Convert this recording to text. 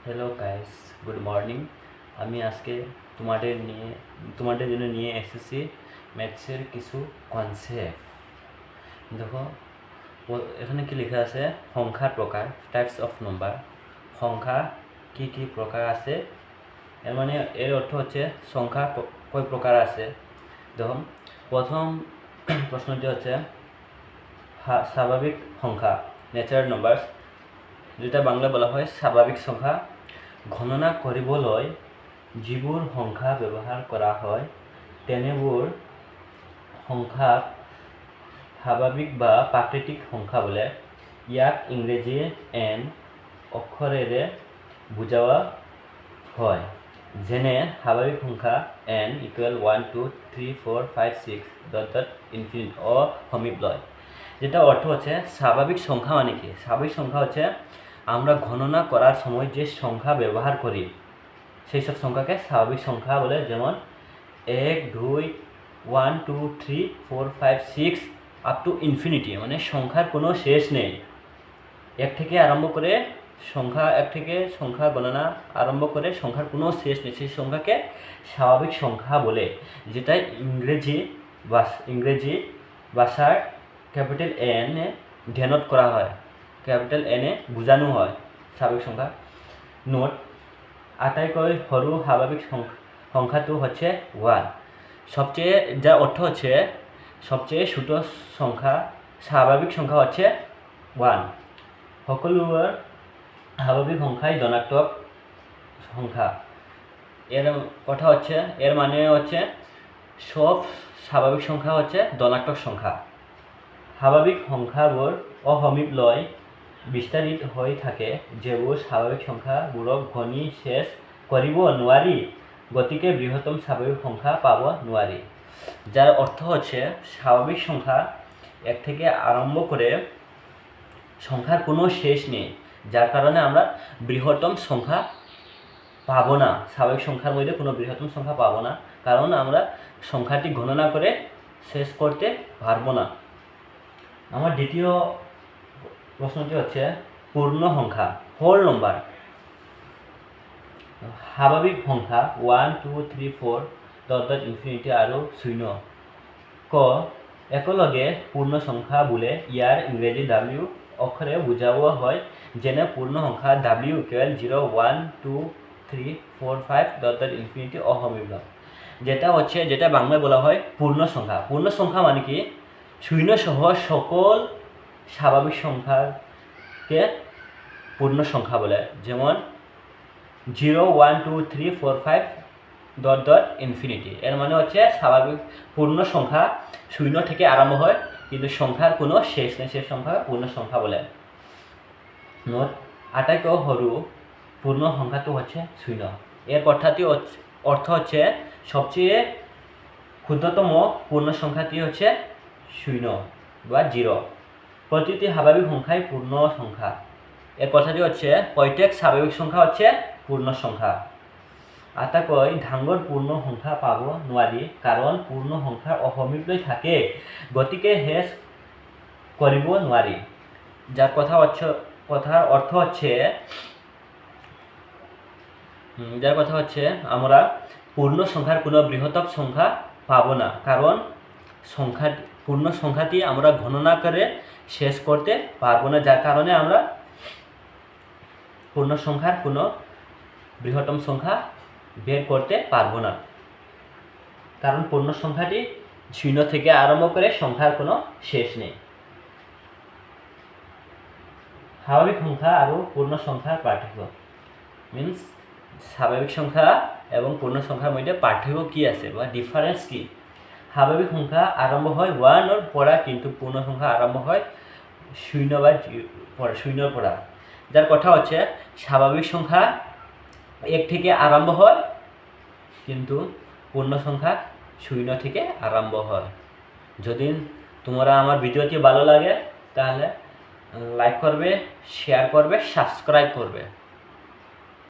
Hello guys, good morning. আমি আজকে তোমাদের জন্য নিয়ে এসেছি ম্যাথসের কিছু কনসেপ্ট। দেখো, এখানে কি লেখা আছে? সংখ্যার প্রকার, টাইপস অফ নাম্বার। সংখ্যা কি কি প্রকার আছে, এর মানে এর অর্থ হচ্ছে সংখ্যা কয় প্রকার আছে। দেখো, প্রথম প্রশ্নটি হচ্ছে স্বাভাবিক সংখ্যা, ন্যাচারাল নাম্বারস, যেটা বাংলা বলা হয় স্বাভাবিক সংখ্যা। গণনা কৰিবলৈ যিবোৰ সংখ্যা ব্যৱহাৰ কৰা হয় তেনেবোৰ সংখ্যাক স্বাভাৱিক বা প্ৰাকৃতিক সংখ্যা বোলে। ইয়াক ইংৰাজী এন অক্ষৰেৰে বুজোৱা হয়, যেনে স্বাভাৱিক সংখ্যা n equal 1 2 3 4 5 6 dot dot infinite ও সমীপলয়। যেটা অর্থ হচ্ছে স্বাভাবিক সংখ্যা মানে কি? স্বাভাবিক সংখ্যা হচ্ছে আমরা গণনা করার সময় যে সংখ্যা ব্যবহার করি সেই সব সংখ্যাকে স্বাভাবিক সংখ্যা বলে। যেমন 1 2 1 2 3 4 5 6 আপ টু ইনফিনিটি, মানে সংখ্যার কোনো শেষ নেই। এক থেকে সংখ্যা গণনা আরম্ভ করে সংখ্যার কোনো শেষ নেই, সেই সংখ্যাকে স্বাভাবিক সংখ্যা বলে, যেটা ইংরেজি ভাষার ক্যাপিটাল এন এ ডিনোট করা হয়, ক্যাপিটাল এন এ বোঝানো হয় স্বাভাবিক সংখ্যা। নোট: আটাইতকৈ সৰু স্বাভাবিক সংখ্যাটো হচ্ছে 1। সবচেয়ে, যার অর্থ হচ্ছে সবচেয়ে ছোট সংখ্যা, স্বাভাবিক সংখ্যা হচ্ছে 1। সকলোবোৰ স্বাভাবিক সংখ্যাই ধনাত্মক সংখ্যা। এর কথা হচ্ছে, এর মানে হচ্ছে সব স্বাভাবিক সংখ্যা হচ্ছে ধনাত্মক সংখ্যা। স্বাভাবিক সংখ্যাবোৰ অসমীপলৈ বিস্তাৰিত হৈ থাকে, যিবোৰ স্বাভাবিক সংখ্যাবোৰক গণি শেষ কৰিব নোৱাৰি, গতিকে বৃহত্তম স্বাভাবিক সংখ্যা পাব নোৱাৰি। যার অর্থ হচ্ছে স্বাভাবিক সংখ্যা এক থেকে আরম্ভ করে সংখ্যার কোনো শেষ নেই, যার কারণে আমরা বৃহত্তম সংখ্যা পাবো না। স্বাভাবিক সংখ্যার মধ্যে কোনো বৃহত্তম সংখ্যা পাবো না, কারণ আমরা সংখ্যাটি গণনা করে শেষ করতে পারবো না। আমার দ্বিতীয় প্রশ্নটি হচ্ছে পূর্ণ সংখ্যা, হোল নম্বর। স্বাভাবিক সংখ্যা 1 2 3 4 ডট ডট ইনফিনিটি আৰু শূন্য ক একেলগে পূৰ্ণ সংখ্যা বোলে। ইয়াৰ ইংৰাজী ডাব্লিউ অক্ষৰে বুজাওয়া হয়, যেনে পূর্ণ সংখ্যা W equal 0 1 2 3 4 5 dot dot infinity অসমীপলয়। যেটা বাংলায় বলা হয় পূর্ণ সংখ্যা। পূর্ণ সংখ্যা মানে কি? শূন্য সহ সকল স্বাভাবিক সংখ্যাকে পূর্ণ সংখ্যা বলে। যেমন 0 1 2 3 4 5 ডট ডট ইনফিনিটি, এর মানে হচ্ছে স্বাভাবিক পূর্ণ সংখ্যা শূন্য থেকে আরম্ভ হয়, কিন্তু সংখ্যার কোনো শেষ নেই, সেই সংখ্যা পূর্ণ সংখ্যা বলে। নোট: আটাইতকৈ সৰু পূর্ণ সংখ্যাটো হচ্ছে শূন্য। এর অর্থ হচ্ছে সবচেয়ে ক্ষুদ্রতম পূর্ণ সংখ্যাটি হচ্ছে শূন্য বা 0। প্রতিটি স্বাভাবিক সংখ্যাই পূর্ণ সংখ্যা। এর কথাটি হচ্ছে প্রত্যেক স্বাভাবিক সংখ্যা হচ্ছে পূর্ণ সংখ্যা। আটাইতকৈ ডাঙৰ পূৰ্ণ সংখ্যা পাব নোৱাৰি, কাৰণ পূৰ্ণ সংখ্যাৰ অসমীপলৈ থাকে, গতিকে শেষ কৰিব নোৱাৰি। যার কথার অর্থ হচ্ছে আমরা পূর্ণ সংখ্যার কোনো বৃহত্তম সংখ্যা পাবো না, কারণ পূর্ণ সংখ্যাটি আমরা গণনা করে শেষ করতে পারবো না, যার কারণে আমরা পূর্ণ সংখ্যার কোনো বৃহত্তম সংখ্যা বের করতে পারবো না, কারণ পূর্ণ সংখ্যাটি শূন্য থেকে আরম্ভ করে সংখ্যার কোনো শেষ নেই। স্বাভাবিক সংখ্যা আৰু পূর্ণ সংখ্যার পার্থক্য, মিনস স্বাভাবিক সংখ্যা এবং পূর্ণ সংখ্যার মধ্যে পার্থক্য কি আছে বা ডিফারেন্স কি? স্বাভাবিক সংখ্যা আরম্ভ হয় 1 পৰা, কিন্তু পূর্ণ সংখ্যা আরম্ভ হয় 0 বা 0 পৰা। যার কথা হচ্ছে স্বাভাবিক সংখ্যা 1 থেকে আরম্ভ হয়, কিন্তু পূর্ণ সংখ্যা 0 থেকে আরম্ভ হয়। যদি তোমরা আমার ভিডিওটি ভালো লাগে তাহলে লাইক করবে, শেয়ার করবে, সাবস্ক্রাইব করবে।